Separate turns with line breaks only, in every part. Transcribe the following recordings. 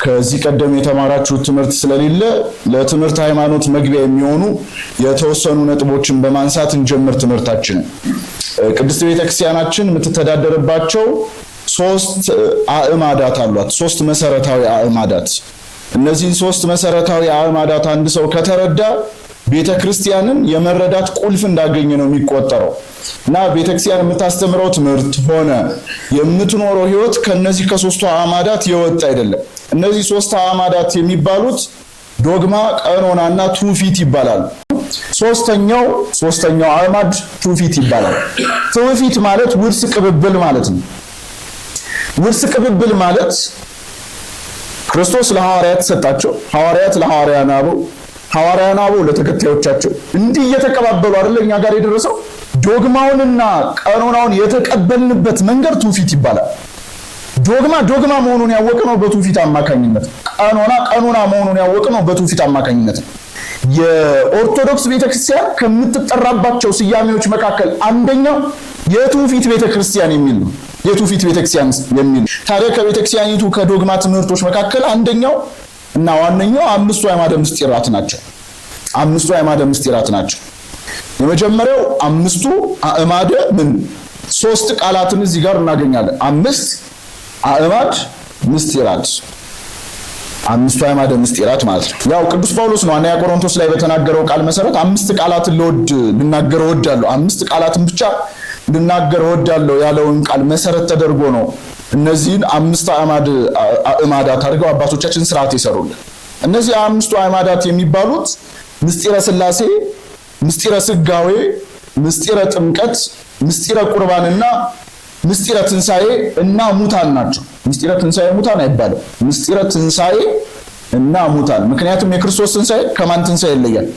ከዚህ ቀደም የተማራችሁት ትምህርት ስለሌለ ለትምህርት ሃይማኖት መግቢያ የሚሆኑ የተወሰኑ ነጥቦችን በማንሳት እንጀምር ትምህርታችንን። ቅድስት ቤተክርስቲያናችን የምትተዳደርባቸው ሶስት አእማዳት አሏት። ሶስት መሰረታዊ አእማዳት። እነዚህን ሶስት መሰረታዊ አእማዳት አንድ ሰው ከተረዳ ቤተክርስቲያንን የመረዳት ቁልፍ እንዳገኘ ነው የሚቆጠረው እና ቤተክርስቲያን የምታስተምረው ትምህርት ሆነ የምትኖረው ህይወት ከነዚህ ከሶስቱ አእማዳት የወጣ አይደለም። እነዚህ ሶስት አእማዳት የሚባሉት ዶግማ፣ ቀኖናና ትውፊት ይባላሉ። ሶስተኛው አእማድ ትውፊት ይባላል። ትውፊት ማለት ውርስ ቅብብል ማለት ነው። ውርስ ቅብብል ማለት ክርስቶስ ለሐዋርያት ሰጣቸው፣ ሐዋርያት ለሐዋርያን አበው፣ ሐዋርያን አበው ለተከታዮቻቸው እንዲህ እየተቀባበሉ አይደል እኛ ጋር የደረሰው። ዶግማውንና ቀኖናውን የተቀበልንበት መንገድ ትውፊት ይባላል። ዶግማ መሆኑን ያወቅነው በትውፊት አማካኝነት ነው። ቀኖና መሆኑን ያወቅነው በትውፊት አማካኝነት ነው። የኦርቶዶክስ ቤተክርስቲያን ከምትጠራባቸው ስያሜዎች መካከል አንደኛው የትውፊት ቤተክርስቲያን የሚል ነው። የትውፊት ቤተክርስቲያን የሚል ታዲያ ከቤተክርስቲያኒቱ ከዶግማ ትምህርቶች መካከል አንደኛው እና ዋነኛው አምስቱ አዕማደ ምስጢራት ናቸው። አምስቱ አዕማደ ምስጢራት ናቸው። የመጀመሪያው አምስቱ አዕማደ ምን ሶስት ቃላትን እዚህ ጋር እናገኛለን። አምስት አዕማድ ምስጢራት፣ አምስቱ አዕማደ ምስጢራት ማለት ነው። ያው ቅዱስ ጳውሎስ ነው አንደኛ ቆሮንቶስ ላይ በተናገረው ቃል መሰረት አምስት ቃላትን ልናገር እወዳለሁ፣ አምስት ቃላትን ብቻ ልናገር እወዳለሁ ያለውን ቃል መሰረት ተደርጎ ነው እነዚህን አምስት አዕማዳት አድርገው አባቶቻችን ስርዓት ይሰሩልን። እነዚህ አምስቱ አዕማዳት የሚባሉት ምስጢረ ሥላሴ፣ ምስጢረ ስጋዌ፣ ምስጢረ ጥምቀት፣ ምስጢረ ቁርባንና ምስጢረ ትንሣኤ እና ሙታን ናቸው። ምስጢረ ትንሣኤ ሙታን አይባልም። ምስጢረ ትንሣኤ እና ሙታን፣ ምክንያቱም የክርስቶስ ትንሣኤ ከማን ትንሣኤ ይለያል?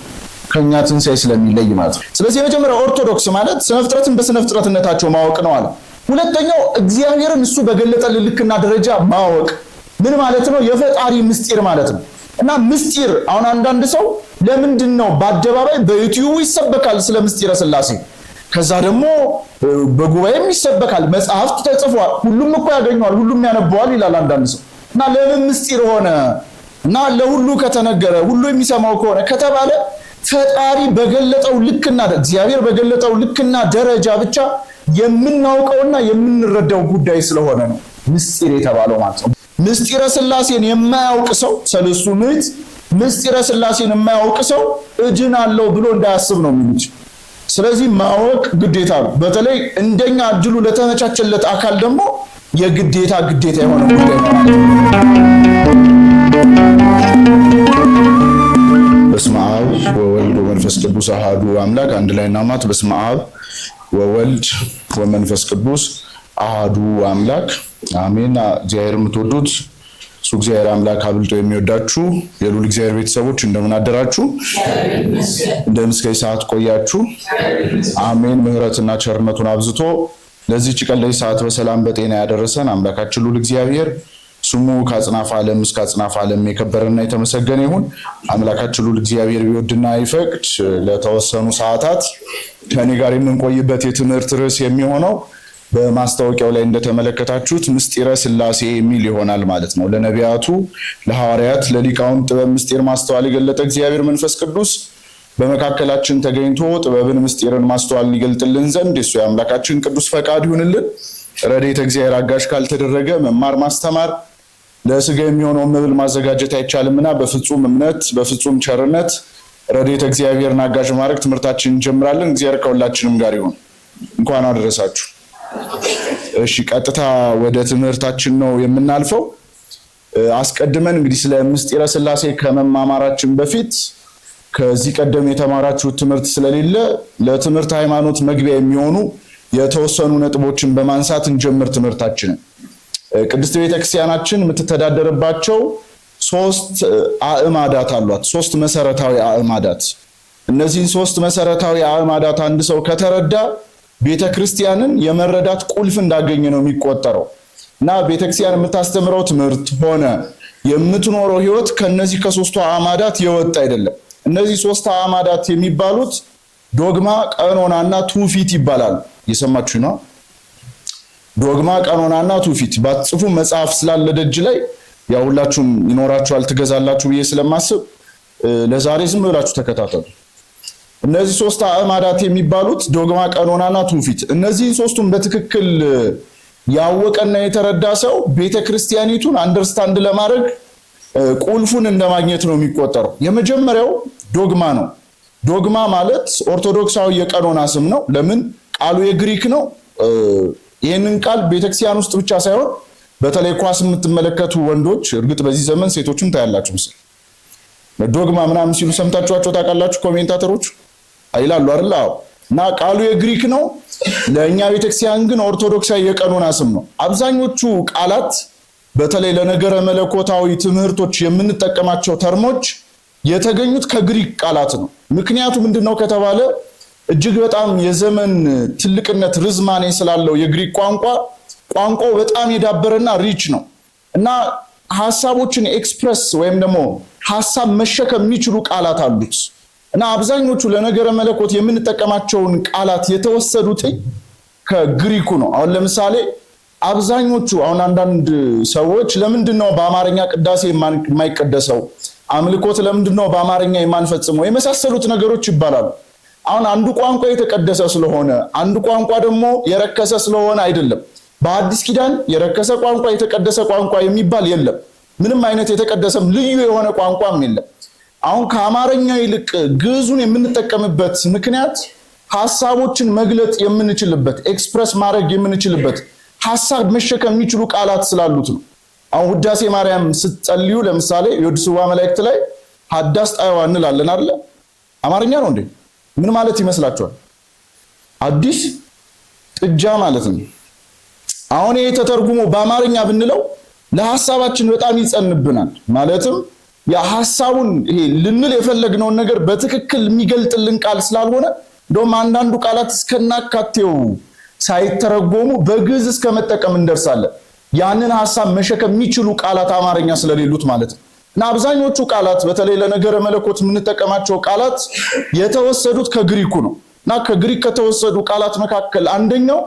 ከኛ ትንሣኤ ስለሚለይ ማለት ነው። ስለዚህ የመጀመሪያው ኦርቶዶክስ ማለት ስነ ፍጥረትን በስነ ፍጥረትነታቸው ማወቅ ነው አለ። ሁለተኛው እግዚአብሔርን እሱ በገለጠልን ልክና ደረጃ ማወቅ ምን ማለት ነው? የፈጣሪ ምስጢር ማለት ነው። እና ምስጢር አሁን አንዳንድ ሰው ለምንድን ነው በአደባባይ በዩቲዩብ ይሰበካል ስለ ምስጢረ ሥላሴ፣ ከዛ ደግሞ በጉባኤም ይሰበካል፣ መጽሐፍት ተጽፏል፣ ሁሉም እኮ ያገኘዋል፣ ሁሉም ያነበዋል ይላል አንዳንድ ሰው። እና ለምን ምስጢር ሆነ? እና ለሁሉ ከተነገረ ሁሉ የሚሰማው ከሆነ ከተባለ ፈጣሪ በገለጠው ልክና እግዚአብሔር በገለጠው ልክና ደረጃ ብቻ የምናውቀውና የምንረዳው ጉዳይ ስለሆነ ነው ምስጢር የተባለው ማለት ነው። ምስጢረ ሥላሴን የማያውቅ ሰው ሰለስቱ ምዕት ምስጢረ ሥላሴን የማያውቅ ሰው እድናለሁ ብሎ እንዳያስብ ነው የሚሉት። ስለዚህ ማወቅ ግዴታ ነው። በተለይ እንደኛ እድሉ ለተመቻቸለት አካል ደግሞ የግዴታ የሆነ ጉዳይ ነው ማለት ነው። በስመ አብ ወወልድ ወመንፈስ ቅዱስ አሐዱ አምላክ። አንድ ላይ እናማት። በስመ አብ ወወልድ ወመንፈስ ቅዱስ አሐዱ አምላክ አሜን። እግዚአብሔር የምትወዱት እሱ እግዚአብሔር አምላክ አብልጦ የሚወዳችሁ የሉል እግዚአብሔር ቤተሰቦች እንደምን አደራችሁ? እንደምን እስከ ሰዓት ቆያችሁ? አሜን። ምሕረትና ቸርነቱን አብዝቶ ለዚህች ቀን ለዚህ ሰዓት በሰላም በጤና ያደረሰን አምላካችን ሉል እግዚአብሔር ስሙ ከአጽናፈ ዓለም እስከ አጽናፈ ዓለም የከበረና የተመሰገነ ይሁን። አምላካችን ሉል እግዚአብሔር ቢወድና ይፈቅድ ለተወሰኑ ሰዓታት ከኔ ጋር የምንቆይበት የትምህርት ርዕስ የሚሆነው በማስታወቂያው ላይ እንደተመለከታችሁት ምስጢረ ሥላሴ የሚል ይሆናል ማለት ነው። ለነቢያቱ፣ ለሐዋርያት፣ ለሊቃውንት ጥበብ ምስጢር ማስተዋል የገለጠ እግዚአብሔር መንፈስ ቅዱስ በመካከላችን ተገኝቶ ጥበብን ምስጢርን ማስተዋልን ይገልጥልን ዘንድ የሱ የአምላካችን ቅዱስ ፈቃድ ይሁንልን። ረድኤተ እግዚአብሔር አጋዥ ካልተደረገ መማር ማስተማር ለስጋ የሚሆነውን መብል ማዘጋጀት አይቻልምና በፍጹም እምነት በፍጹም ቸርነት ረድኤተ እግዚአብሔርን አጋዥ ማድረግ ትምህርታችንን እንጀምራለን። እግዚአብሔር ከሁላችንም ጋር ይሁን። እንኳን አደረሳችሁ። እሺ፣ ቀጥታ ወደ ትምህርታችን ነው የምናልፈው። አስቀድመን እንግዲህ ስለ ምስጢረ ሥላሴ ከመማማራችን በፊት ከዚህ ቀደም የተማራችሁት ትምህርት ስለሌለ ለትምህርት ሃይማኖት መግቢያ የሚሆኑ የተወሰኑ ነጥቦችን በማንሳት እንጀምር ትምህርታችንን። ቅድስት ቤተክርስቲያናችን የምትተዳደርባቸው ሶስት አዕማዳት አሏት። ሶስት መሰረታዊ አዕማዳት። እነዚህን ሶስት መሰረታዊ አዕማዳት አንድ ሰው ከተረዳ ቤተክርስቲያንን የመረዳት ቁልፍ እንዳገኘ ነው የሚቆጠረው እና ቤተክርስቲያን የምታስተምረው ትምህርት ሆነ የምትኖረው ህይወት ከነዚህ ከሶስቱ አዕማዳት የወጣ አይደለም። እነዚህ ሶስት አዕማዳት የሚባሉት ዶግማ፣ ቀኖናና ትውፊት ይባላሉ። እየሰማችሁ ነው? ዶግማ፣ ቀኖናና ትውፊት ባትጽፉ መጽሐፍ ስላለ ደጅ ላይ ያው ሁላችሁም ይኖራችኋል ትገዛላችሁ ብዬ ስለማስብ ለዛሬ ዝም ብላችሁ ተከታተሉ። እነዚህ ሶስት አዕማዳት የሚባሉት ዶግማ፣ ቀኖናና ትውፊት፣ እነዚህን ሶስቱን በትክክል ያወቀና የተረዳ ሰው ቤተክርስቲያኒቱን አንደርስታንድ ለማድረግ ቁልፉን እንደማግኘት ነው የሚቆጠረው። የመጀመሪያው ዶግማ ነው። ዶግማ ማለት ኦርቶዶክሳዊ የቀኖና ስም ነው። ለምን? ቃሉ የግሪክ ነው። ይህንን ቃል ቤተክርስቲያን ውስጥ ብቻ ሳይሆን በተለይ ኳስ የምትመለከቱ ወንዶች፣ እርግጥ በዚህ ዘመን ሴቶችም ታያላችሁ ምስል ዶግማ ምናምን ሲሉ ሰምታችኋቸው ታውቃላችሁ? ኮሜንታተሮች አይላሉ አይደል? አዎ። እና ቃሉ የግሪክ ነው። ለእኛ ቤተክርስቲያን ግን ኦርቶዶክሳዊ የቀኖና ስም ነው። አብዛኞቹ ቃላት በተለይ ለነገረ መለኮታዊ ትምህርቶች የምንጠቀማቸው ተርሞች የተገኙት ከግሪክ ቃላት ነው። ምክንያቱ ምንድነው ከተባለ እጅግ በጣም የዘመን ትልቅነት ርዝማኔ ስላለው የግሪክ ቋንቋው በጣም የዳበረና ሪች ነው እና ሐሳቦችን ኤክስፕረስ ወይም ደግሞ ሐሳብ መሸከም የሚችሉ ቃላት አሉት እና አብዛኞቹ ለነገረ መለኮት የምንጠቀማቸውን ቃላት የተወሰዱት ከግሪኩ ነው። አሁን ለምሳሌ አብዛኞቹ አንዳንድ ሰዎች ለምንድነው በአማርኛ ቅዳሴ የማይቀደሰው፣ አምልኮት ለምንድነው በአማርኛ የማንፈጽመው የመሳሰሉት ነገሮች ይባላሉ። አሁን አንዱ ቋንቋ የተቀደሰ ስለሆነ አንዱ ቋንቋ ደግሞ የረከሰ ስለሆነ አይደለም። በአዲስ ኪዳን የረከሰ ቋንቋ የተቀደሰ ቋንቋ የሚባል የለም። ምንም አይነት የተቀደሰም ልዩ የሆነ ቋንቋም የለም። አሁን ከአማርኛ ይልቅ ግዕዙን የምንጠቀምበት ምክንያት ሐሳቦችን መግለጥ የምንችልበት ኤክስፕረስ ማድረግ የምንችልበት ሐሳብ መሸከም የሚችሉ ቃላት ስላሉት ነው። አሁን ውዳሴ ማርያም ስትጸልዩ ለምሳሌ የወድስዋ መላእክት ላይ ሀዳስ ጣይዋ እንላለን አይደል? አማርኛ ነው እንዴ? ምን ማለት ይመስላችኋል? አዲስ ጥጃ ማለት ነው። አሁን ይሄ ተተርጉሞ በአማርኛ ብንለው ለሐሳባችን በጣም ይጸንብናል። ማለትም የሐሳቡን ይሄ ልንል የፈለግነውን ነገር በትክክል የሚገልጥልን ቃል ስላልሆነ እንደውም አንዳንዱ ቃላት እስከናካቴው ሳይተረጎሙ በግዕዝ እስከመጠቀም እንደርሳለን። ያንን ሐሳብ መሸከም የሚችሉ ቃላት አማርኛ ስለሌሉት ማለት ነው። እና አብዛኞቹ ቃላት በተለይ ለነገረ መለኮት የምንጠቀማቸው ቃላት የተወሰዱት ከግሪኩ ነው። እና ከግሪክ ከተወሰዱ ቃላት መካከል አንደኛው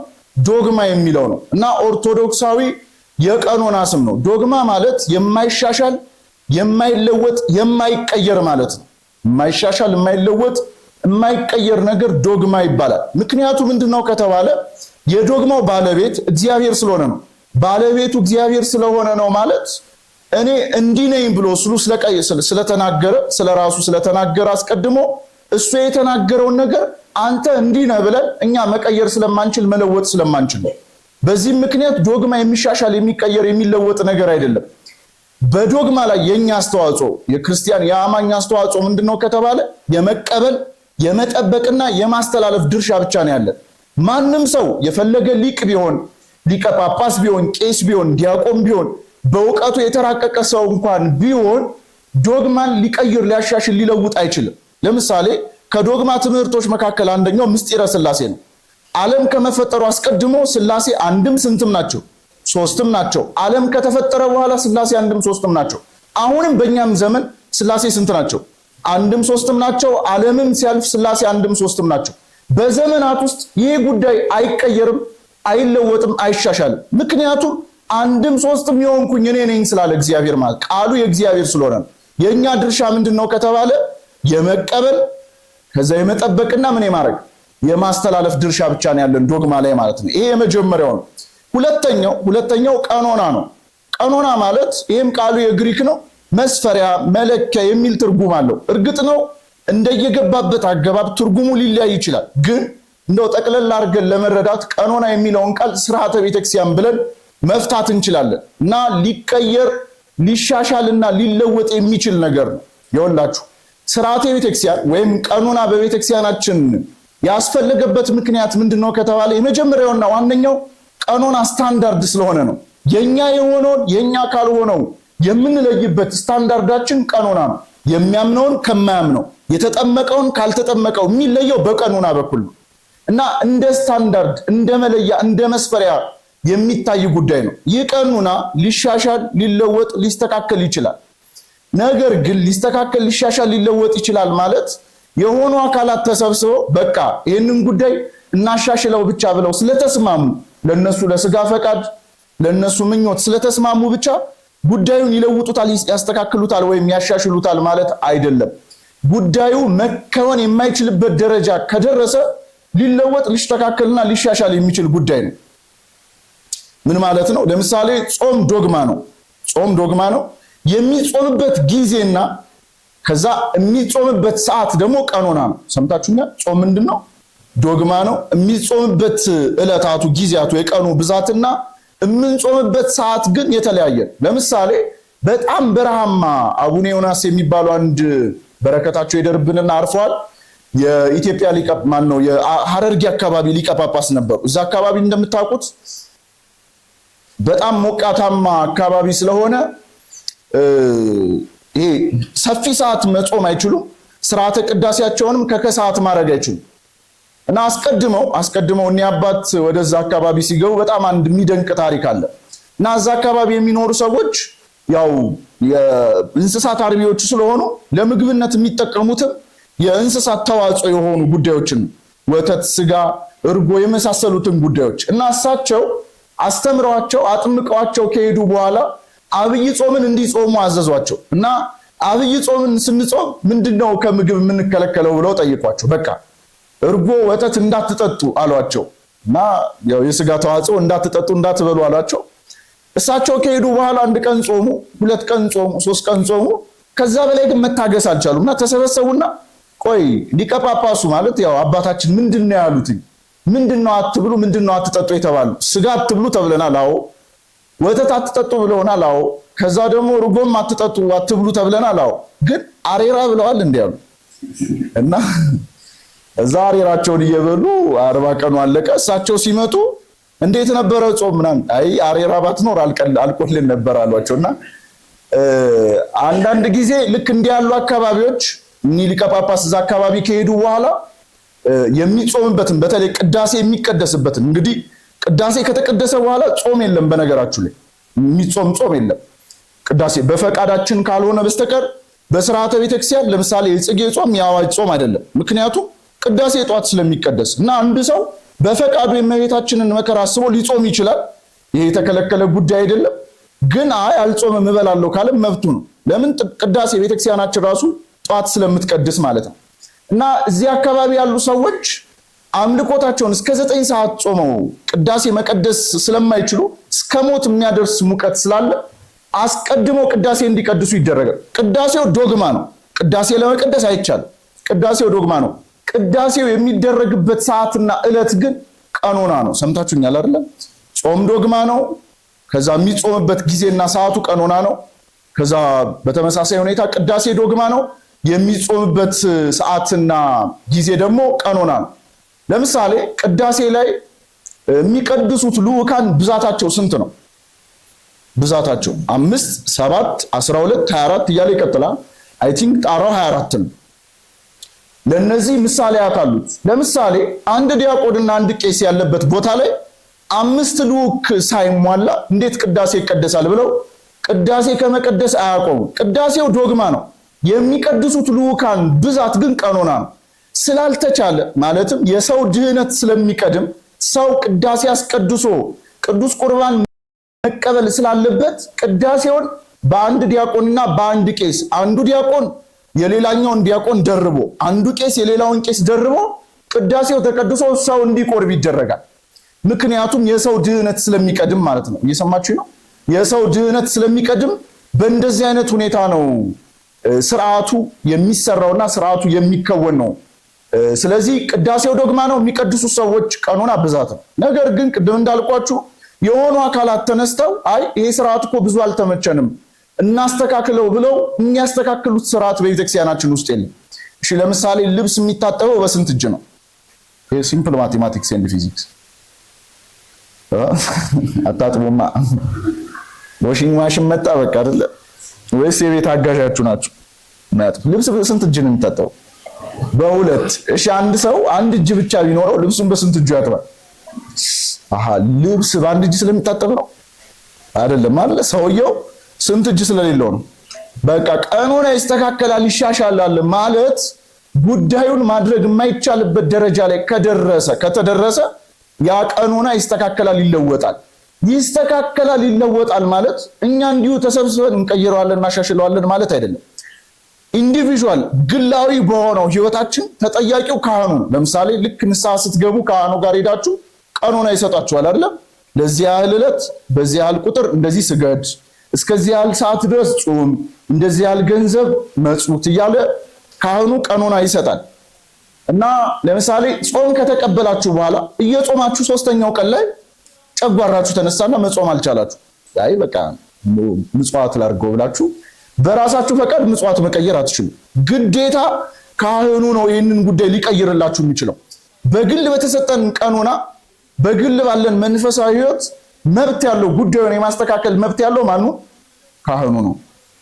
ዶግማ የሚለው ነው እና ኦርቶዶክሳዊ የቀኖና ስም ነው። ዶግማ ማለት የማይሻሻል የማይለወጥ የማይቀየር ማለት ነው። የማይሻሻል የማይለወጥ የማይቀየር ነገር ዶግማ ይባላል። ምክንያቱ ምንድነው ከተባለ የዶግማው ባለቤት እግዚአብሔር ስለሆነ ነው። ባለቤቱ እግዚአብሔር ስለሆነ ነው ማለት እኔ እንዲህ ነኝ ብሎ ስለተናገረ ስለራሱ ስለተናገረ አስቀድሞ እሱ የተናገረውን ነገር አንተ እንዲህ ነህ ብለን እኛ መቀየር ስለማንችል መለወጥ ስለማንችል ነው። በዚህ ምክንያት ዶግማ የሚሻሻል የሚቀየር የሚለወጥ ነገር አይደለም። በዶግማ ላይ የኛ አስተዋጽኦ የክርስቲያን የአማኝ አስተዋጽኦ ምንድነው ከተባለ የመቀበል የመጠበቅና የማስተላለፍ ድርሻ ብቻ ነው ያለን። ማንም ሰው የፈለገ ሊቅ ቢሆን ሊቀ ጳጳስ ቢሆን ቄስ ቢሆን ዲያቆን ቢሆን በእውቀቱ የተራቀቀ ሰው እንኳን ቢሆን ዶግማን ሊቀይር ሊያሻሽል ሊለውጥ አይችልም። ለምሳሌ ከዶግማ ትምህርቶች መካከል አንደኛው ምስጢረ ሥላሴ ነው። ዓለም ከመፈጠሩ አስቀድሞ ሥላሴ አንድም ስንትም ናቸው? ሶስትም ናቸው። ዓለም ከተፈጠረ በኋላ ሥላሴ አንድም ሶስትም ናቸው። አሁንም በእኛም ዘመን ሥላሴ ስንት ናቸው? አንድም ሶስትም ናቸው። ዓለምም ሲያልፍ ሥላሴ አንድም ሶስትም ናቸው። በዘመናት ውስጥ ይህ ጉዳይ አይቀየርም፣ አይለወጥም፣ አይሻሻልም። ምክንያቱም አንድም ሶስትም የሆንኩኝ እኔ ነኝ ስላለ እግዚአብሔር ማለት ቃሉ የእግዚአብሔር ስለሆነ ነው። የኛ ድርሻ ምንድነው ከተባለ የመቀበል ከዛ የመጠበቅና ምን የማድረግ የማስተላለፍ ድርሻ ብቻ ነው ያለን ዶግማ ላይ ማለት ነው። ይሄ የመጀመሪያው ነው። ሁለተኛው ቀኖና ነው። ቀኖና ማለት ይሄም ቃሉ የግሪክ ነው። መስፈሪያ መለኪያ የሚል ትርጉም አለው። እርግጥ ነው እንደየገባበት አገባብ ትርጉሙ ሊለያይ ይችላል። ግን እንደው ጠቅለል አድርገን ለመረዳት ቀኖና የሚለውን ቃል ስርዓተ ቤተክርስቲያን ብለን መፍታት እንችላለን እና ሊቀየር ሊሻሻልና ሊለወጥ የሚችል ነገር ነው። ይኸውላችሁ ስርዓተ ቤተክርስቲያን ወይም ቀኖና በቤተክርስቲያናችን ያስፈለገበት ምክንያት ምንድነው ከተባለ የመጀመሪያውና ዋነኛው ቀኖና ስታንዳርድ ስለሆነ ነው። የኛ የሆነውን የኛ ካልሆነው የምንለይበት ስታንዳርዳችን ቀኖና ነው። የሚያምነውን ከማያምነው የተጠመቀውን ካልተጠመቀው የሚለየው በቀኖና በኩል ነው እና እንደ ስታንዳርድ እንደ መለያ እንደ መስፈሪያ የሚታይ ጉዳይ ነው። ይህ ቀኖና ሊሻሻል ሊለወጥ ሊስተካከል ይችላል። ነገር ግን ሊስተካከል ሊሻሻል ሊለወጥ ይችላል ማለት የሆኑ አካላት ተሰብስበው በቃ ይህንን ጉዳይ እናሻሽለው ብቻ ብለው ስለተስማሙ ለነሱ ለስጋ ፈቃድ ለነሱ ምኞት ስለተስማሙ ብቻ ጉዳዩን ይለውጡታል፣ ያስተካክሉታል ወይም ያሻሽሉታል ማለት አይደለም። ጉዳዩ መከወን የማይችልበት ደረጃ ከደረሰ ሊለወጥ ሊስተካከልና ሊሻሻል የሚችል ጉዳይ ነው። ምን ማለት ነው? ለምሳሌ ጾም ዶግማ ነው። ጾም ዶግማ ነው። የሚጾምበት ጊዜና ከዛ የሚጾምበት ሰዓት ደግሞ ቀኖና ነው። ሰምታችሁኛል? ጾም ምንድነው? ዶግማ ነው። የሚጾምበት ዕለታቱ፣ ጊዜያቱ፣ የቀኑ ብዛትና የምንጾምበት ሰዓት ግን የተለያየ። ለምሳሌ በጣም በረሃማ አቡነ ዮናስ የሚባሉ አንድ በረከታቸው ይደርብንና አርፈዋል። የኢትዮጵያ ሊቀ ማን ነው የሐረርጌ አካባቢ ሊቀ ጳጳስ ነበሩ። እዛ አካባቢ እንደምታውቁት በጣም ሞቃታማ አካባቢ ስለሆነ ይሄ ሰፊ ሰዓት መጾም አይችሉም። ስርዓተ ቅዳሴያቸውንም ከከሰዓት ማድረግ አይችሉም። እና አስቀድመው እኒ አባት ወደዛ አካባቢ ሲገቡ በጣም አንድ የሚደንቅ ታሪክ አለ። እና እዛ አካባቢ የሚኖሩ ሰዎች ያው የእንስሳት አርቢዎች ስለሆኑ ለምግብነት የሚጠቀሙትም የእንስሳት ተዋጽኦ የሆኑ ጉዳዮችን ወተት፣ ስጋ፣ እርጎ የመሳሰሉትን ጉዳዮች እና እሳቸው አስተምረዋቸው አጥምቀዋቸው ከሄዱ በኋላ አብይ ጾምን እንዲጾሙ አዘዟቸው። እና አብይ ጾምን ስንጾም ምንድነው ከምግብ የምንከለከለው ብለው ጠይቋቸው። በቃ እርጎ ወተት እንዳትጠጡ አሏቸው። እና ያው የስጋ ተዋጽኦ እንዳትጠጡ እንዳትበሉ አሏቸው። እሳቸው ከሄዱ በኋላ 1 ቀን ጾሙ፣ 2 ቀን ጾሙ፣ 3 ቀን ጾሙ። ከዛ በላይ ግን መታገስ አልቻሉና ተሰበሰቡና ቆይ ሊቀ ጳጳሱ ማለት ያው አባታችን ምንድነው ያሉት? ምንድነው አትብሉ፣ ምንድነው አትጠጡ የተባሉ? ስጋ አትብሉ ተብለናል። አዎ። ወተት አትጠጡ ብለውናል። አዎ። ከዛ ደግሞ ርጎም አትጠጡ አትብሉ ተብለናል። አዎ። ግን አሬራ ብለዋል እንዴ ያሉ እና እዛ አሬራቸውን እየበሉ 40 ቀኑ አለቀ። እሳቸው ሲመጡ እንዴት ነበረ ጾም ምናምን? አይ አሬራ ባትኖር አልቆልን ነበር አሏቸውና አንዳንድ ጊዜ ልክ እንዲህ ያሉ አካባቢዎች ሊቀ ጳጳስ እዛ አካባቢ ከሄዱ በኋላ የሚጾምበትን በተለይ ቅዳሴ የሚቀደስበትን እንግዲህ ቅዳሴ ከተቀደሰ በኋላ ጾም የለም። በነገራችሁ ላይ የሚጾም ጾም የለም። ቅዳሴ በፈቃዳችን ካልሆነ በስተቀር በስርዓተ ቤተክርስቲያን ለምሳሌ የጽጌ ጾም የአዋጅ ጾም አይደለም። ምክንያቱም ቅዳሴ ጧት ስለሚቀደስ እና አንድ ሰው በፈቃዱ የእመቤታችንን መከራ አስቦ ሊጾም ይችላል። ይሄ የተከለከለ ጉዳይ አይደለም። ግን አይ አልጾምም እበላለሁ ካለ መብቱ ነው። ለምን? ቅዳሴ ቤተክርስቲያናችን ራሱ ጧት ስለምትቀድስ ማለት ነው። እና እዚህ አካባቢ ያሉ ሰዎች አምልኮታቸውን እስከ 9 ሰዓት ጾመው ቅዳሴ መቀደስ ስለማይችሉ እስከ ሞት የሚያደርስ ሙቀት ስላለ አስቀድመው ቅዳሴ እንዲቀድሱ ይደረጋል። ቅዳሴው ዶግማ ነው። ቅዳሴ ለመቀደስ አይቻልም። ቅዳሴው ዶግማ ነው። ቅዳሴው የሚደረግበት ሰዓትና ዕለት ግን ቀኖና ነው። ሰምታችሁኛል አይደለ? ጾም ዶግማ ነው። ከዛ የሚጾምበት ጊዜና ሰዓቱ ቀኖና ነው። ከዛ በተመሳሳይ ሁኔታ ቅዳሴ ዶግማ ነው። የሚጾምበት ሰዓትና ጊዜ ደግሞ ቀኖና ነው። ለምሳሌ ቅዳሴ ላይ የሚቀድሱት ልዑካን ብዛታቸው ስንት ነው? ብዛታቸው 5፣ 7፣ 12፣ 24 እያለ ይቀጥላል። አይ ቲንክ ጣራው 24 ነው። ለነዚህ ምሳሌያት አሉት። ለምሳሌ አንድ ዲያቆንና አንድ ቄስ ያለበት ቦታ ላይ 5 ልዑክ ሳይሟላ እንዴት ቅዳሴ ይቀደሳል ብለው ቅዳሴ ከመቀደስ አያቆሙ። ቅዳሴው ዶግማ ነው። የሚቀድሱት ልዑካን ብዛት ግን ቀኖና ነው። ስላልተቻለ ማለትም የሰው ድህነት ስለሚቀድም ሰው ቅዳሴ አስቀድሶ ቅዱስ ቁርባን መቀበል ስላለበት ቅዳሴውን በአንድ ዲያቆንና በአንድ ቄስ፣ አንዱ ዲያቆን የሌላኛውን ዲያቆን ደርቦ፣ አንዱ ቄስ የሌላውን ቄስ ደርቦ ቅዳሴው ተቀድሶ ሰው እንዲቆርብ ይደረጋል። ምክንያቱም የሰው ድህነት ስለሚቀድም ማለት ነው። እየሰማችሁ ነው? የሰው ድህነት ስለሚቀድም በእንደዚህ አይነት ሁኔታ ነው ስርዓቱ የሚሰራውና ስርዓቱ የሚከወን ነው። ስለዚህ ቅዳሴው ዶግማ ነው። የሚቀድሱ ሰዎች ቀኖና ብዛት ነው። ነገር ግን ቅድም እንዳልኳችሁ የሆኑ አካላት ተነስተው አይ ይሄ ስርዓት እኮ ብዙ አልተመቸንም እናስተካክለው ብለው የሚያስተካክሉት ስርዓት በቤተክርስቲያናችን ውስጥ የለም። እሺ ለምሳሌ ልብስ የሚታጠበው በስንት እጅ ነው? ይሄ ሲምፕል ማቴማቲክስ ኤንድ ፊዚክስ አታጥቡማ። ዋሽንግ ማሽን መጣ በቃ አይደለ ወይስ የቤት አጋዣችሁ ናችሁ? ልብስ በስንት እጅ ነው የሚታጠበው? በሁለት። እሺ አንድ ሰው አንድ እጅ ብቻ ቢኖረው ልብሱን በስንት እጁ ያጥባል? ልብስ በአንድ እጅ ስለሚታጠብ ነው አይደለም አለ። ሰውየው ስንት እጅ ስለሌለው ነው። በቃ ቀኖና ይስተካከላል ይሻሻላል ማለት ጉዳዩን ማድረግ የማይቻልበት ደረጃ ላይ ከተደረሰ ያ ቀኖና ይስተካከላል ይለወጣል። ይስተካከላል ይለወጣል ማለት እኛ እንዲሁ ተሰብስበን እንቀይረዋለን እናሻሽለዋለን ማለት አይደለም። ኢንዲቪዥዋል ግላዊ በሆነው ህይወታችን ተጠያቂው ካህኑ። ለምሳሌ ልክ ንስሐ ስትገቡ ካህኑ ጋር ሄዳችሁ ቀኖና ይሰጣችኋል አይደል? ለዚህ ያህል ዕለት በዚህ ያህል ቁጥር እንደዚህ ስገድ፣ እስከዚህ ያህል ሰዓት ድረስ ጾም፣ እንደዚህ ያህል ገንዘብ መጽውት እያለ ካህኑ ቀኖና ይሰጣል። እና ለምሳሌ ጾም ከተቀበላችሁ በኋላ እየጾማችሁ ሶስተኛው ቀን ላይ ጨጓራችሁ ተነሳና መጾም አልቻላችሁ፣ አይ በቃ ምጽዋት ላድርገው ብላችሁ በራሳችሁ ፈቃድ ምጽዋት መቀየር አትችሉ። ግዴታ ካህኑ ነው ይህንን ጉዳይ ሊቀይርላችሁ የሚችለው። በግል በተሰጠን ቀኖና በግል ባለን መንፈሳዊ ህይወት መብት ያለው ጉዳዩን የማስተካከል መብት ያለው ማኑ? ካህኑ ነው።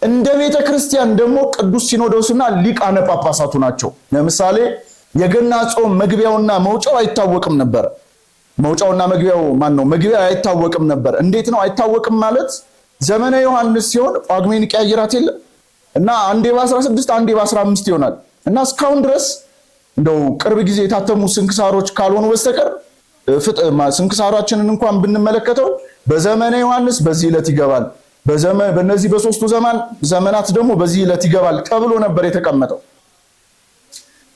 እንደ ቤተ ክርስቲያን ደግሞ ቅዱስ ሲኖዶስና ሊቃነ ጳጳሳቱ ናቸው። ለምሳሌ የገና ጾም መግቢያውና መውጫው አይታወቅም ነበር። መውጫውና መግቢያው ማን ነው? መግቢያው አይታወቅም ነበር። እንዴት ነው አይታወቅም ማለት? ዘመነ ዮሐንስ ሲሆን ጳጉሜን ቀያይራት የለም እና አንዴ በ16 አንዴ በ15 ይሆናል እና እስካሁን ድረስ እንደው ቅርብ ጊዜ የታተሙ ስንክሳሮች ካልሆኑ በስተቀር ስንክሳራችንን እንኳን ብንመለከተው በዘመነ ዮሐንስ በዚህ ዕለት ይገባል፣ በእነዚህ በሶስቱ ዘመናት ደግሞ በዚህ ዕለት ይገባል ተብሎ ነበር የተቀመጠው።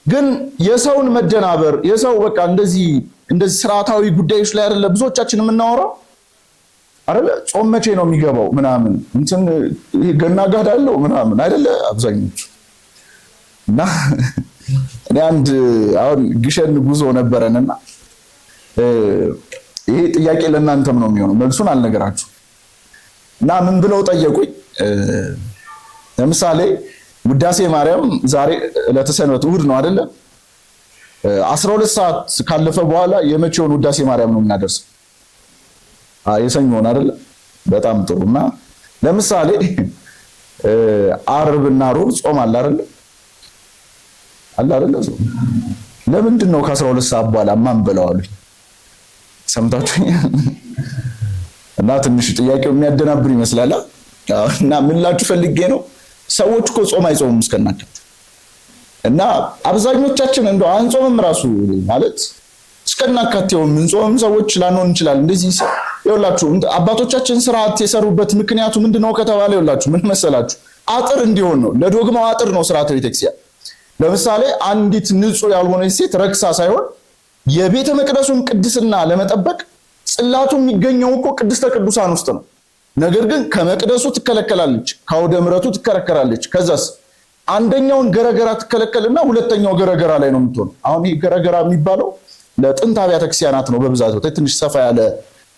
ግን የሰውን መደናበር የሰው በቃ እንደዚህ ስርዓታዊ ጉዳዮች ላይ አይደለ ብዙዎቻችን የምናወራው አይደለ? ጾም መቼ ነው የሚገባው ምናምን እንትን ገና ጋር አለው ምናምን አይደለ አብዛኞቹ። እና እኔ አንድ አሁን ግሸን ጉዞ ነበረንና ይሄ ጥያቄ ለእናንተም ነው የሚሆነው፣ መልሱን አልነገራችሁ እና ምን ብለው ጠየቁኝ። ለምሳሌ ውዳሴ ማርያም ዛሬ ዕለተ ሰንበት እሑድ ነው አይደለ? 12 ሰዓት ካለፈ በኋላ የመቼውን ውዳሴ ማርያም ነው የምናደርሰው? የሰኞውን አይደለ? በጣም ጥሩና ለምሳሌ ዓርብና ሮብ ጾም አለ አይደለ? አለ አይደለ? ለምንድን ነው ከ12 ሰዓት በኋላ ማን በለው አሉኝ። ሰምታችሁኛል? እና ትንሽ ጥያቄው የሚያደናብር ይመስላል። እና ምን ላችሁ ፈልጌ ነው ሰዎች እኮ ጾም አይጾሙም እስከናከት እና አብዛኞቻችን እንደው አንጾምም ራሱ ማለት እስከናካቴው ምንጾም ሰዎች ላንሆን እንችላለን። እንደዚህ ይኸውላችሁ አባቶቻችን ስርዓት የሰሩበት ምክንያቱ ምንድነው ከተባለ ይኸውላችሁ ምን መሰላችሁ? አጥር እንዲሆን ነው። ለዶግማው አጥር ነው ስርዓተ ቤተክርስቲያን። ለምሳሌ አንዲት ንጹህ ያልሆነች ሴት ረክሳ ሳይሆን የቤተ መቅደሱን ቅድስና ለመጠበቅ ጽላቱ የሚገኘው እኮ ቅድስተ ቅዱሳን ውስጥ ነው። ነገር ግን ከመቅደሱ ትከለከላለች፣ ከአውደ ምሕረቱ ትከለከላለች። ከዛስ አንደኛውን ገረገራ ትከለከልና ሁለተኛው ገረገራ ላይ ነው የምትሆነው። አሁን ይሄ ገረገራ የሚባለው ለጥንት አብያተ ክርስቲያናት ነው በብዛት ትንሽ ሰፋ ያለ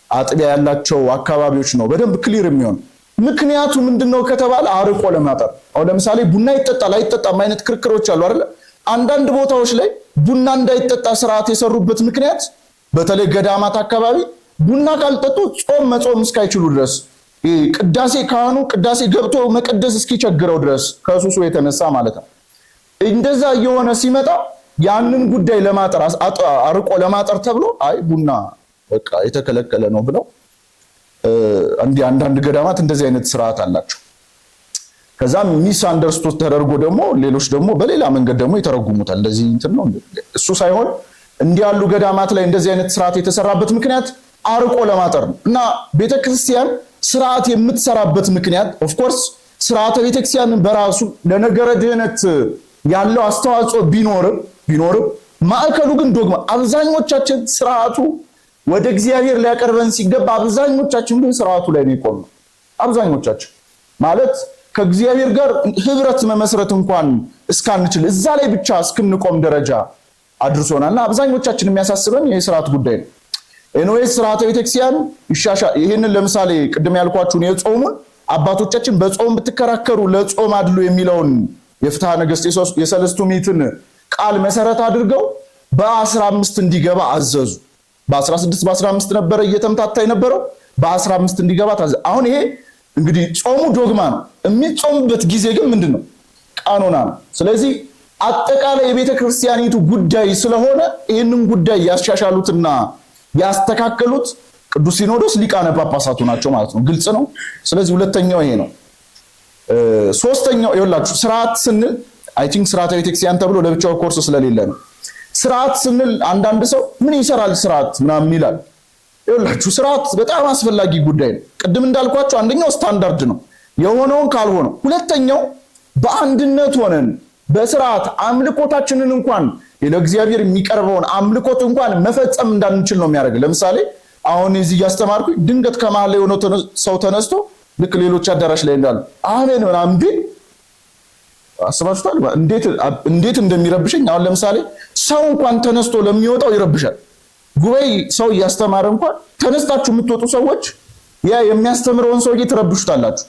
አጥቢያ ያላቸው አካባቢዎች ነው በደንብ ክሊር የሚሆን። ምክንያቱ ምንድነው ከተባለ አርቆ ለማጠር። አሁን ለምሳሌ ቡና ይጠጣል አይጠጣም አይነት ክርክሮች አሉ አይደል? አንዳንድ ቦታዎች ላይ ቡና እንዳይጠጣ ስርዓት የሰሩበት ምክንያት በተለይ ገዳማት አካባቢ ቡና ካልጠጡ ጾም መጾም እስካይችሉ ድረስ ቅዳሴ ካህኑ ቅዳሴ ገብቶ መቀደስ እስኪቸግረው ድረስ ከሱሱ የተነሳ ማለት ነው። እንደዛ እየሆነ ሲመጣ ያንን ጉዳይ ለማጠር አርቆ ለማጠር ተብሎ አይ ቡና በቃ የተከለከለ ነው ብለው እንዲህ አንዳንድ ገዳማት እንደዚህ አይነት ስርዓት አላቸው። ከዛም ሚስ አንደርስቶት ተደርጎ ደግሞ ሌሎች ደግሞ በሌላ መንገድ ደግሞ ይተረጉሙታል። እንደዚህ እንትን ነው እሱ ሳይሆን እንዲህ ያሉ ገዳማት ላይ እንደዚህ አይነት ስርዓት የተሰራበት ምክንያት አርቆ ለማጠር ነው። እና ቤተክርስቲያን ስርዓት የምትሰራበት ምክንያት ኦፍ ኮርስ ስርዓተ ቤተክርስቲያን በራሱ ለነገረ ድህነት ያለው አስተዋጽኦ ቢኖርም ማዕከሉ ግን ዶግማ። አብዛኞቻችን ስርዓቱ ወደ እግዚአብሔር ሊያቀርበን ሲገባ አብዛኞቻችን ግን ስርዓቱ ላይ ነው የቆምነው። አብዛኞቻችን ማለት ከእግዚአብሔር ጋር ህብረት መመስረት እንኳን እስካንችል እዛ ላይ ብቻ እስክንቆም ደረጃ አድርሶናልና አብዛኞቻችን የሚያሳስበን የስርዓት ጉዳይ ነው። ኤኖዌስ ስርዓተ ቤተክርስቲያን ይሻሻል። ይሄንን ለምሳሌ ቅድም ያልኳችሁን የጾሙን አባቶቻችን በጾም ብትከራከሩ ለጾም አድሉ የሚለውን የፍትሐ ነገሥት የሰለስቱ ምዕትን ቃል መሰረት አድርገው በ15 እንዲገባ አዘዙ። በ16 በ15 ነበር እየተምታታ የነበረው በ15 እንዲገባ ታዘዘ። አሁን ይሄ እንግዲህ ጾሙ ዶግማ ነው። የሚጾምበት ጊዜ ግን ምንድነው? ቀኖና ነው። ስለዚህ አጠቃላይ የቤተ ክርስቲያኒቱ ጉዳይ ስለሆነ ይህንን ጉዳይ ያሻሻሉትና ያስተካከሉት ቅዱስ ሲኖዶስ ሊቃነ ጳጳሳቱ ናቸው ማለት ነው። ግልጽ ነው። ስለዚህ ሁለተኛው ይሄ ነው። ሶስተኛው ይኸውላችሁ ስርዓት ስንል አይ ቲንክ ስርዓተ ቤተክርስቲያን ተብሎ ለብቻው ኮርስ ስለሌለ ነው። ስርዓት ስንል አንዳንድ ሰው ምን ይሰራል ስርዓት ምናምን ይላል። ይኸውላችሁ ስርዓት በጣም አስፈላጊ ጉዳይ ነው። ቅድም እንዳልኳችሁ አንደኛው ስታንዳርድ ነው የሆነውን ካልሆነው፣ ሁለተኛው በአንድነት ሆነን በስርዓት አምልኮታችንን እንኳን ለእግዚአብሔር የሚቀርበውን አምልኮት እንኳን መፈጸም እንዳንችል ነው የሚያደርግ። ለምሳሌ አሁን እዚህ ያስተማርኩኝ ድንገት ከመሃል ላይ የሆነው ሰው ተነስቶ ልክ ሌሎች አዳራሽ ላይ እንዳሉ አሜን ምናምን ቢል አስባችሁታል እንዴት እንደሚረብሸኝ። አሁን ለምሳሌ ሰው እንኳን ተነስቶ ለሚወጣው ይረብሻል። ጉባኤ ሰው እያስተማረ እንኳን ተነስታችሁ የምትወጡ ሰዎች ያ የሚያስተምረውን ሰውዬ ትረብሹታላችሁ።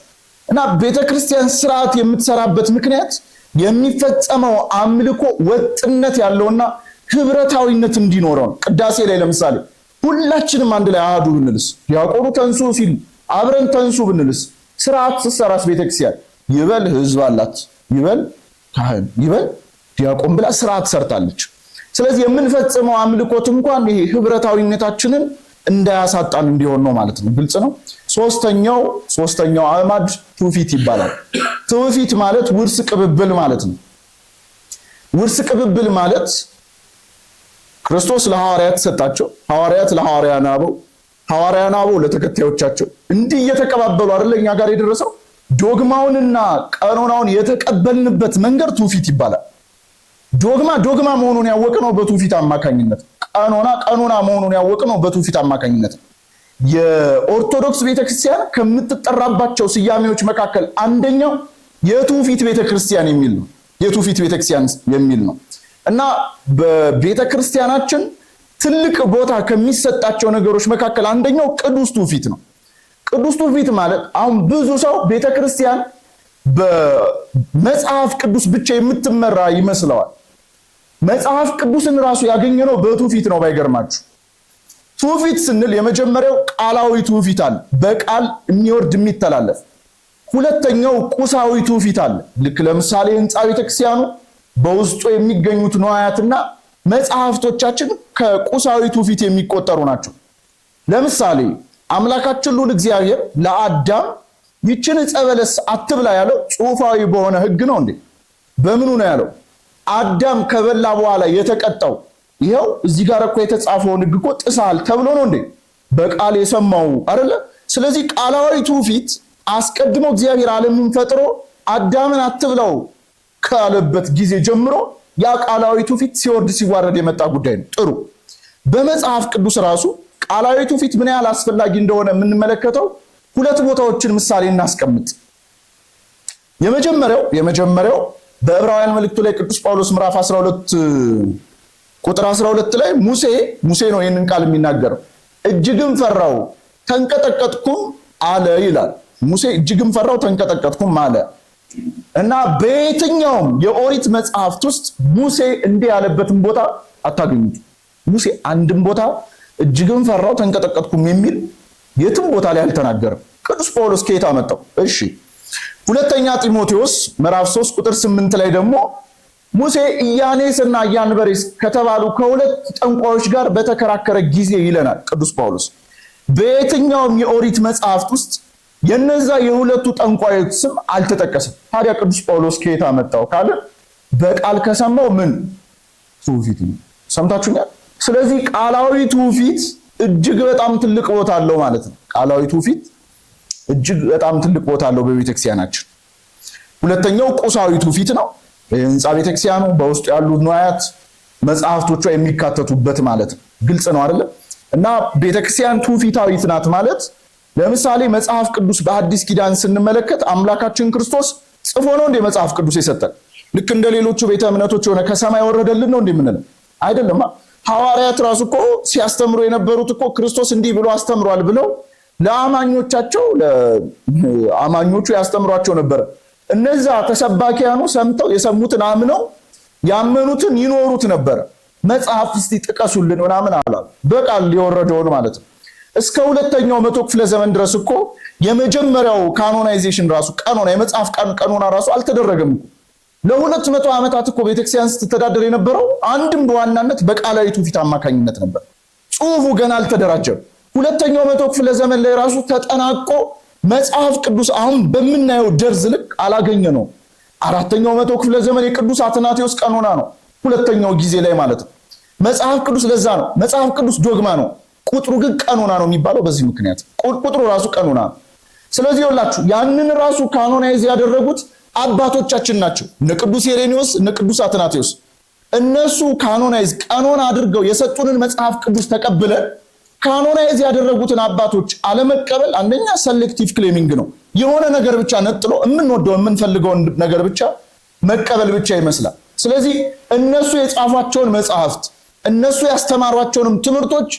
እና ቤተክርስቲያን ስርዓት የምትሰራበት ምክንያት የሚፈጸመው አምልኮ ወጥነት ያለውና ህብረታዊነት እንዲኖረው ነው። ቅዳሴ ላይ ለምሳሌ ሁላችንም አንድ ላይ አሃዱ ብንልስ፣ ዲያቆኑ ተንሱ ሲል አብረን ተንሱ ብንልስ፣ ስርዓት ስትሰራስ ቤተክርስቲያን ይበል ህዝብ አላት፣ ይበል ካህን፣ ይበል ዲያቆን ብላ ስርዓት ሰርታለች። ስለዚህ የምንፈጽመው አምልኮት እንኳን ይሄ ህብረታዊነታችንን እንዳያሳጣን እንዲሆን ነው ማለት ነው። ግልጽ ነው። ሶስተኛው አዕማድ ትውፊት ይባላል። ትውፊት ማለት ውርስ ቅብብል ማለት ነው። ውርስ ቅብብል ማለት ክርስቶስ ለሐዋርያት ሰጣቸው፣ ሐዋርያት ለሐዋርያን አበው፣ ሐዋርያን አበው ለተከታዮቻቸው እንዲህ እየተቀባበሉ አይደል እኛ ጋር የደረሰው። ዶግማውንና ቀኖናውን የተቀበልንበት መንገድ ትውፊት ይባላል። ዶግማ መሆኑን ያወቅነው በትውፊት አማካኝነት፣ ቀኖና መሆኑን ያወቅነው በትውፊት አማካኝነት። የኦርቶዶክስ ቤተክርስቲያን ከምትጠራባቸው ስያሜዎች መካከል አንደኛው የትውፊት ቤተክርስቲያን የሚል ነው። የትውፊት ቤተክርስቲያን የሚል ነው እና በቤተክርስቲያናችን ትልቅ ቦታ ከሚሰጣቸው ነገሮች መካከል አንደኛው ቅዱስ ትውፊት ነው። ቅዱስ ትውፊት ማለት አሁን ብዙ ሰው ቤተክርስቲያን በመጽሐፍ ቅዱስ ብቻ የምትመራ ይመስለዋል። መጽሐፍ ቅዱስን ራሱ ያገኘነው በትውፊት ነው። ባይገርማችሁ ትውፊት ስንል የመጀመሪያው ቃላዊ ትውፊት አለ፣ በቃል የሚወርድ የሚተላለፍ። ሁለተኛው ቁሳዊ ትውፊት አለ። ልክ ለምሳሌ ህንፃ ቤተክርስቲያኑ በውስጡ የሚገኙት ንዋያትና መጽሐፍቶቻችን ከቁሳዊ ትውፊት የሚቆጠሩ ናቸው። ለምሳሌ አምላካችን ልዑል እግዚአብሔር ለአዳም ይችን ዕፀ በለስ አትብላ ያለው ጽሑፋዊ በሆነ ህግ ነው እንዴ? በምኑ ነው ያለው? አዳም ከበላ በኋላ የተቀጣው ይሄው እዚህ ጋር እኮ የተጻፈውን ህግ እኮ ጥሳል ተብሎ ነው እንዴ? በቃል የሰማው አይደለ? ስለዚህ ቃላዊ ትውፊት አስቀድሞ እግዚአብሔር ዓለምን ፈጥሮ አዳምን አትብላው ካለበት ጊዜ ጀምሮ ያ ቃላዊ ትውፊት ሲወርድ ሲዋረድ የመጣ ጉዳይ ነው። ጥሩ። በመጽሐፍ ቅዱስ ራሱ ቃላዊ ትውፊት ምን ያህል አስፈላጊ እንደሆነ የምንመለከተው ሁለት ቦታዎችን ምሳሌ እናስቀምጥ። የመጀመሪያው በዕብራውያን መልእክቱ ላይ ቅዱስ ጳውሎስ ምዕራፍ 12 ቁጥር 12 ላይ ሙሴ ነው ይህንን ቃል የሚናገረው። እጅግም ፈራው ተንቀጠቀጥኩም አለ ይላል። ሙሴ እጅግም ፈራው ተንቀጠቀጥኩም አለ እና በየትኛውም የኦሪት መጽሐፍት ውስጥ ሙሴ እንዲህ ያለበትን ቦታ አታገኙት። ሙሴ አንድም ቦታ እጅግም ፈራው ተንቀጠቀጥኩም የሚል የትም ቦታ ላይ አልተናገረም። ቅዱስ ጳውሎስ ከየት አመጣው? እሺ ሁለተኛ ጢሞቴዎስ ምዕራፍ 3 ቁጥር 8 ላይ ደግሞ ሙሴ ኢያኔስና ኢያንበሬስ ከተባሉ ከሁለት ጠንቋዮች ጋር በተከራከረ ጊዜ ይለናል ቅዱስ ጳውሎስ። በየትኛውም የኦሪት መጽሐፍት ውስጥ የነዛ የሁለቱ ጠንቋዮች ስም አልተጠቀሰም። ታዲያ ቅዱስ ጳውሎስ ከየት አመጣው ካለ በቃል ከሰማው ምን ትውፊት ነው። ሰምታችሁኛል? ስለዚህ ቃላዊ ትውፊት እጅግ በጣም ትልቅ ቦታ አለው ማለት ነው። ቃላዊ ትውፊት እጅግ በጣም ትልቅ ቦታ አለው በቤተክርስቲያናችን። ሁለተኛው ቁሳዊ ትውፊት ነው። የህንፃ ቤተክርስቲያኑ በውስጡ ያሉ ንዋያት መጽሐፍቶቿ የሚካተቱበት ማለት ነው። ግልጽ ነው አይደለ? እና ቤተክርስቲያን ትውፊታዊት ናት ማለት ለምሳሌ መጽሐፍ ቅዱስ በአዲስ ኪዳን ስንመለከት አምላካችን ክርስቶስ ጽፎ ነው እንደ መጽሐፍ ቅዱስ የሰጠን። ልክ እንደ ሌሎቹ ቤተ እምነቶች የሆነ ከሰማይ ወረደልን ነው እንደምንለው አይደለም። ሐዋርያት ራሱ እኮ ሲያስተምሩ የነበሩት እኮ ክርስቶስ እንዲህ ብሎ አስተምሯል ብለው ለአማኞቻቸው ለአማኞቹ ያስተምሯቸው ነበር። እነዛ ተሰባኪያኑ ሰምተው የሰሙትን አምነው ያመኑትን ይኖሩት ነበር። መጽሐፍ እስቲ ጥቀሱልን ምናምን አላሉ። በቃል የወረደውን ማለት ነው። እስከ ሁለተኛው መቶ ክፍለ ዘመን ድረስ እኮ የመጀመሪያው ካኖናይዜሽን ራሱ የመጽሐፍ ቀኖና ራሱ አልተደረገም እኮ። ለ200 ዓመታት እኮ ቤተክርስቲያን ስትተዳደር የነበረው አንድም በዋናነት በቃላዊ ትውፊት አማካኝነት ነበር። ጽሑፉ ገና አልተደራጀም። ሁለተኛው መቶ ክፍለ ዘመን ላይ ራሱ ተጠናቆ መጽሐፍ ቅዱስ አሁን በምናየው ደርዝ ልክ አላገኘ ነው። አራተኛው መቶ ክፍለ ዘመን የቅዱስ አትናቴዎስ ቀኖና ነው። ሁለተኛው ጊዜ ላይ ማለት ነው። መጽሐፍ ቅዱስ ለዛ ነው መጽሐፍ ቅዱስ ዶግማ ነው፣ ቁጥሩ ግን ቀኖና ነው የሚባለው በዚህ ምክንያት ቁጥሩ ራሱ ቀኖና ነው። ስለዚህ ይኸውላችሁ ያንን ራሱ ካኖናይዝ ያደረጉት አባቶቻችን ናቸው። እነ ቅዱስ ሄሬኒዮስ እነ ቅዱስ አትናቴዎስ እነሱ ካኖናይዝ ቀኖና አድርገው የሰጡንን መጽሐፍ ቅዱስ ተቀብለን ካኖናይዝ ያደረጉትን አባቶች አለመቀበል አንደኛ ሴሌክቲቭ ክሌሚንግ ነው። የሆነ ነገር ብቻ ነጥሎ የምንወደው የምንፈልገውን ነገር ብቻ መቀበል ብቻ ይመስላል። ስለዚህ እነሱ የጻፏቸውን መጽሐፍት እነሱ ያስተማሯቸውንም ትምህርቶች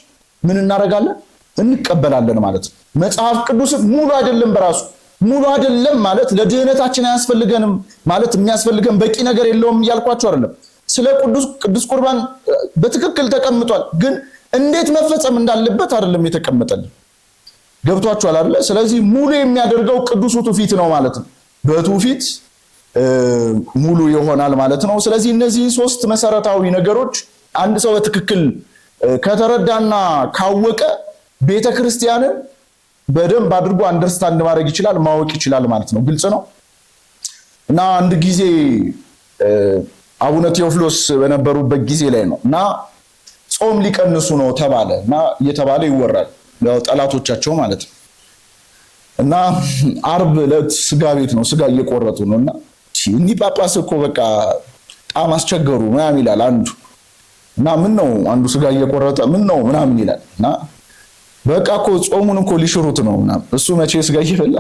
ምን እናደርጋለን? እንቀበላለን ማለት ነው። መጽሐፍ ቅዱስ ሙሉ አይደለም፣ በራሱ ሙሉ አይደለም ማለት ለድህነታችን አያስፈልገንም ማለት የሚያስፈልገን በቂ ነገር የለውም እያልኳቸው አይደለም። ስለ ቅዱስ ቁርባን በትክክል ተቀምጧል፣ ግን እንዴት መፈጸም እንዳለበት አይደለም የተቀመጠልን። ገብቷችኋል አይደል? ስለዚህ ሙሉ የሚያደርገው ቅዱሱ ትውፊት ነው ማለት ነው። በትውፊት ሙሉ ይሆናል ማለት ነው። ስለዚህ እነዚህ ሶስት መሰረታዊ ነገሮች አንድ ሰው በትክክል ከተረዳና ካወቀ ቤተክርስቲያንን በደንብ አድርጎ አንደርስታንድ ማድረግ ይችላል፣ ማወቅ ይችላል ማለት ነው። ግልጽ ነው። እና አንድ ጊዜ አቡነ ቴዎፍሎስ በነበሩበት ጊዜ ላይ ነው እና ጾም ሊቀንሱ ነው ተባለ እና እየተባለ ይወራል፣ ያው ጠላቶቻቸው ማለት ነው። እና ዓርብ ዕለት ስጋ ቤት ነው፣ ስጋ እየቆረጡ ነውና እንዲህ ጳጳስ እኮ በቃ ጣም አስቸገሩ ምናምን ይላል አንዱ። እና ምን ነው አንዱ ስጋ እየቆረጠ ምን ነው ምናምን ይላል። እና በቃ እኮ ጾሙን እኮ ሊሽሩት ነው ምናምን። እሱ መቼ ስጋ እየበላ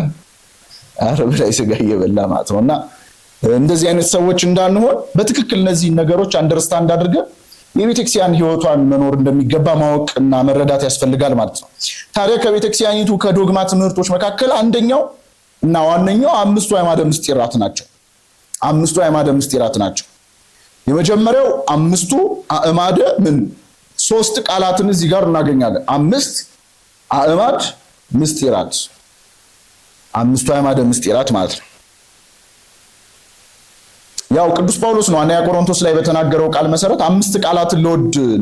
ዓርብ ላይ ስጋ እየበላ ማለት ነው። እና እንደዚህ አይነት ሰዎች እንዳንሆን በትክክል እነዚህ ነገሮች አንደርስታንድ አድርገን የቤተክርስቲያን ህይወቷን መኖር እንደሚገባ ማወቅና መረዳት ያስፈልጋል ማለት ነው። ታዲያ ከቤተክርስቲያኒቱ ከዶግማ ትምህርቶች መካከል አንደኛው እና ዋነኛው አምስቱ አዕማደ ምስጢራት ናቸው። አምስቱ አዕማደ ምስጢራት ናቸው። የመጀመሪያው አምስቱ አዕማደ ምን ሶስት ቃላትን እዚህ ጋር እናገኛለን። አምስት አዕማድ ምስጢራት፣ አምስቱ አዕማደ ምስጢራት ማለት ነው። ያው ቅዱስ ጳውሎስ ነው አንደኛ ቆሮንቶስ ላይ በተናገረው ቃል መሰረት አምስት ቃላትን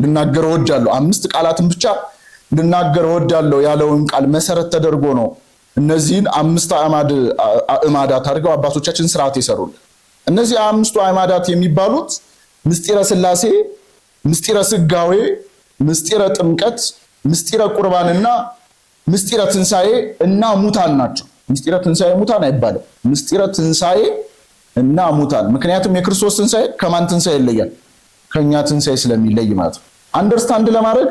ልናገር እወዳለሁ፣ አምስት ቃላትን ብቻ ልናገር እወዳለሁ ያለውን ቃል መሰረት ተደርጎ ነው እነዚህን አምስት አዕማዳት አድርገው አባቶቻችን ስርዓት የሰሩልን። እነዚህ አምስቱ አዕማዳት የሚባሉት ምስጢረ ሥላሴ፣ ምስጢረ ስጋዌ፣ ምስጢረ ጥምቀት፣ ምስጢረ ቁርባንና ምስጢረ ትንሣኤ እና ሙታን ናቸው። ምስጢረ ትንሣኤ ሙታን አይባልም፣ ምስጢረ ትንሣኤ እና ሙታን። ምክንያቱም የክርስቶስ ትንሣኤ ከማን ትንሣኤ ይለያል? ከኛ ትንሣኤ ስለሚለይ ማለት ነው። አንደርስታንድ ለማድረግ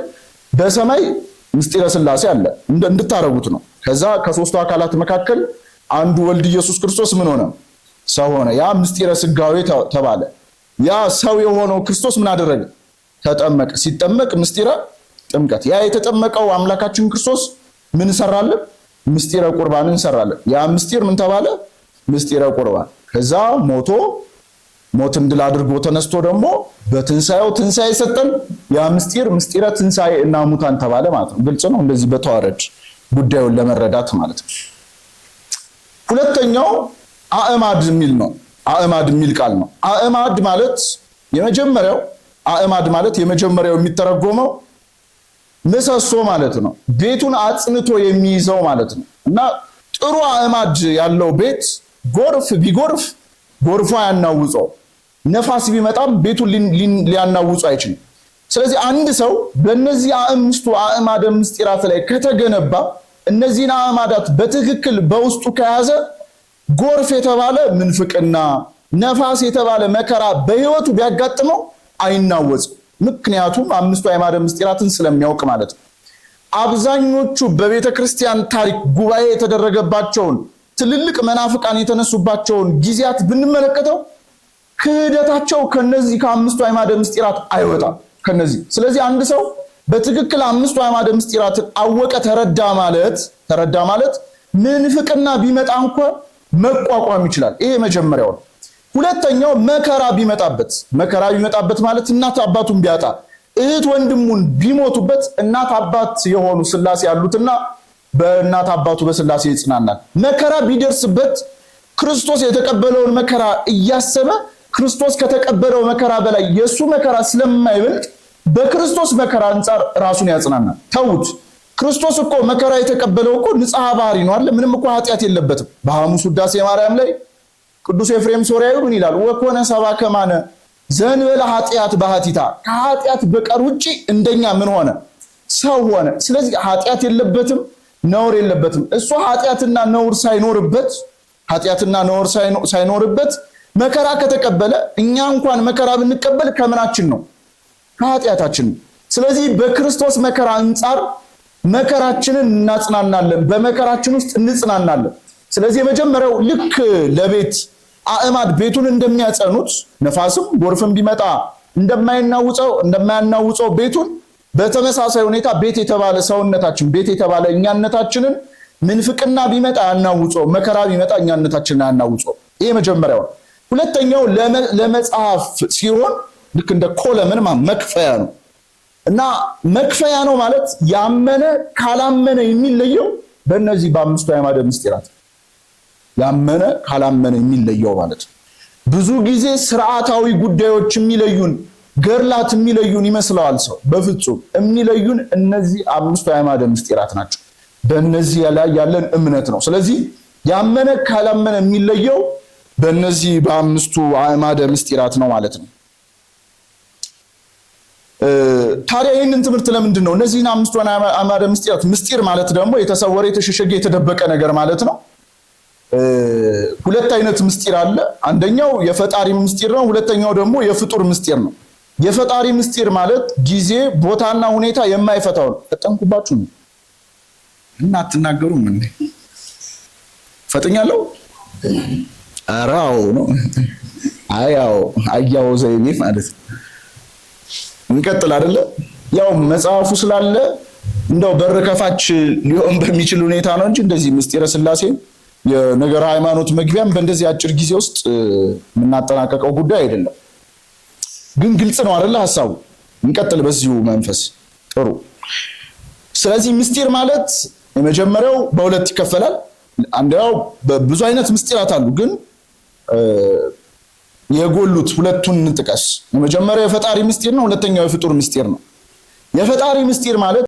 በሰማይ ምስጢረ ሥላሴ አለ እንድታረጉት ነው። ከዛ ከሶስቱ አካላት መካከል አንዱ ወልድ ኢየሱስ ክርስቶስ ምን ሆነ? ሰው ሆነ። ያ ምስጢረ ስጋዌ ተባለ። ያ ሰው የሆነው ክርስቶስ ምን አደረገ? ተጠመቀ። ሲጠመቅ ምስጢረ ጥምቀት። ያ የተጠመቀው አምላካችን ክርስቶስ ምን ሰራልን? ምስጢረ ቁርባንን ሰራልን። ያ ምስጢር ምን ተባለ? ምስጢረ ቁርባን። ከዛ ሞትን ድል አድርጎ ተነስቶ ደግሞ በትንሣኤው ትንሣኤ ሰጠን። ያ ምስጢረ ትንሣኤ እና ሙታን ተባለ ማለት ነው። ግልጽ ነው። እንደዚህ በተዋረድ ጉዳዩን ለመረዳት ማለት ነው። ሁለተኛው አዕማድ የሚል ነው። አዕማድ የሚል ቃል ነው። አዕማድ ማለት የመጀመሪያው የሚተረጎመው ምሰሶ ማለት ነው። ቤቱን አጽንቶ የሚይዘው ማለት ነው። እና ጥሩ አዕማድ ያለው ቤት ጎርፍ ቢጎርፍ ጎርፉ አያናውጸው፣ ነፋስ ቢመጣም ቤቱን ሊያናውጹ አይችልም። ስለዚህ አንድ ሰው በእነዚህ አምስቱ አዕማደ ምስጢራት ላይ ከተገነባ እነዚህን አዕማዳት በትክክል በውስጡ ከያዘ ጎርፍ የተባለ ምንፍቅና፣ ነፋስ የተባለ መከራ በህይወቱ ቢያጋጥመው አይናወጽም። ምክንያቱም አምስቱ አዕማደ ምስጢራትን ስለሚያውቅ ማለት ነው። አብዛኞቹ በቤተ ክርስቲያን ታሪክ ጉባኤ የተደረገባቸውን ትልልቅ መናፍቃን የተነሱባቸውን ጊዜያት ብንመለከተው ክህደታቸው ከነዚህ ከአምስቱ አዕማደ ምስጢራት አይወጣም ከነዚህ። ስለዚህ አንድ ሰው በትክክል አምስቱ አዕማደ ምስጢራትን አወቀ ተረዳ ማለት ምንፍቅና ቢመጣ እንኳን መቋቋም ይችላል። ይሄ መጀመሪያው ነው። ሁለተኛው መከራ ቢመጣበት ማለት እናት አባቱን ቢያጣ፣ እህት ወንድሙን ቢሞቱበት እናት አባት የሆኑ ሥላሴ ያሉትና በእናት አባቱ በሥላሴ ይጽናናል። መከራ ቢደርስበት ክርስቶስ የተቀበለውን መከራ እያሰበ ክርስቶስ ከተቀበለው መከራ በላይ የሱ መከራ ስለማይበልጥ በክርስቶስ መከራ አንፃር ራሱን ያጽናናል። ተውት፣ ክርስቶስ እኮ መከራ የተቀበለው እኮ ንጽሐ ባህሪ ነው አይደል? ምንም እኮ ኃጢአት የለበትም። በሐሙስ ውዳሴ ማርያም ላይ ቅዱስ ኤፍሬም ሶርያዊ ምን ይላል? ወኮነ ሰብአ ከማነ ዘእንበለ ኃጢአት ባህቲታ፣ ከኃጢአት በቀር ውጪ እንደኛ ምን ሆነ? ሰው ሆነ። ስለዚህ ኃጢአት የለበትም፣ ነውር የለበትም። እሱ ኃጢአትና ነውር ሳይኖርበት መከራ ከተቀበለ እኛ እንኳን መከራ ብንቀበል ከምናችን ነው? ከኃጢአታችን። ስለዚህ በክርስቶስ መከራ አንጻር መከራችንን እናጽናናለን፣ በመከራችን ውስጥ እንጽናናለን። ስለዚህ የመጀመሪያው ልክ ለቤት አዕማድ ቤቱን እንደሚያጸኑት ነፋስም ጎርፍም ቢመጣ እንደማያናውፀው ቤቱን በተመሳሳይ ሁኔታ ቤት የተባለ ሰውነታችን ቤት የተባለ እኛነታችንን ምንፍቅና ቢመጣ ያናውፀው፣ መከራ ቢመጣ እኛነታችንን ያናውፀው። ይሄ መጀመሪያው። ሁለተኛው ለመጽሐፍ ሲሆን ልክ እንደ ኮለምን መክፈያ ነው እና መክፈያ ነው ማለት ያመነ ካላመነ የሚለየው በእነዚህ በአምስቱ አዕማደ ምስጢራት ያመነ ካላመነ የሚለየው ማለት ነው። ብዙ ጊዜ ስርዓታዊ ጉዳዮች የሚለዩን ገርላት የሚለዩን ይመስለዋል ሰው። በፍጹም የሚለዩን እነዚህ አምስቱ አዕማደ ምስጢራት ናቸው። በእነዚህ ላይ ያለን እምነት ነው። ስለዚህ ያመነ ካላመነ የሚለየው በእነዚህ በአምስቱ አዕማደ ምስጢራት ነው ማለት ነው። ታዲያ ይህንን ትምህርት ለምንድን ነው እነዚህን አምስቱን አዕማደ ምስጢራት? ምስጢር ማለት ደግሞ የተሰወረ የተሸሸገ የተደበቀ ነገር ማለት ነው። ሁለት አይነት ምስጢር አለ። አንደኛው የፈጣሪ ምስጢር ነው። ሁለተኛው ደግሞ የፍጡር ምስጢር ነው። የፈጣሪ ምስጢር ማለት ጊዜ ቦታና ሁኔታ የማይፈታው ነው። ፈጠንኩባችሁ እና አትናገሩም እንዴ? ፈጠኛለሁ? አራው ነው አያው ዘይኔ ማለት እንቀጥል አይደለ? ያው መጽሐፉ ስላለ እንደው በር ከፋች ሊሆን በሚችል ሁኔታ ነው እንጂ እንደዚህ ምስጢረ ሥላሴ የነገር ሃይማኖት መግቢያም በእንደዚህ አጭር ጊዜ ውስጥ የምናጠናቀቀው ጉዳይ አይደለም። ግን ግልጽ ነው አይደለ ሐሳቡ? እንቀጥል በዚሁ መንፈስ። ጥሩ። ስለዚህ ምስጢር ማለት የመጀመሪያው በሁለት ይከፈላል። አንደኛው ብዙ አይነት ምስጢራት አሉ፣ ግን የጎሉት ሁለቱን እንጥቀስ። የመጀመሪያው የፈጣሪ ምስጢር ነው። ሁለተኛው የፍጡር ምስጢር ነው። የፈጣሪ ምስጢር ማለት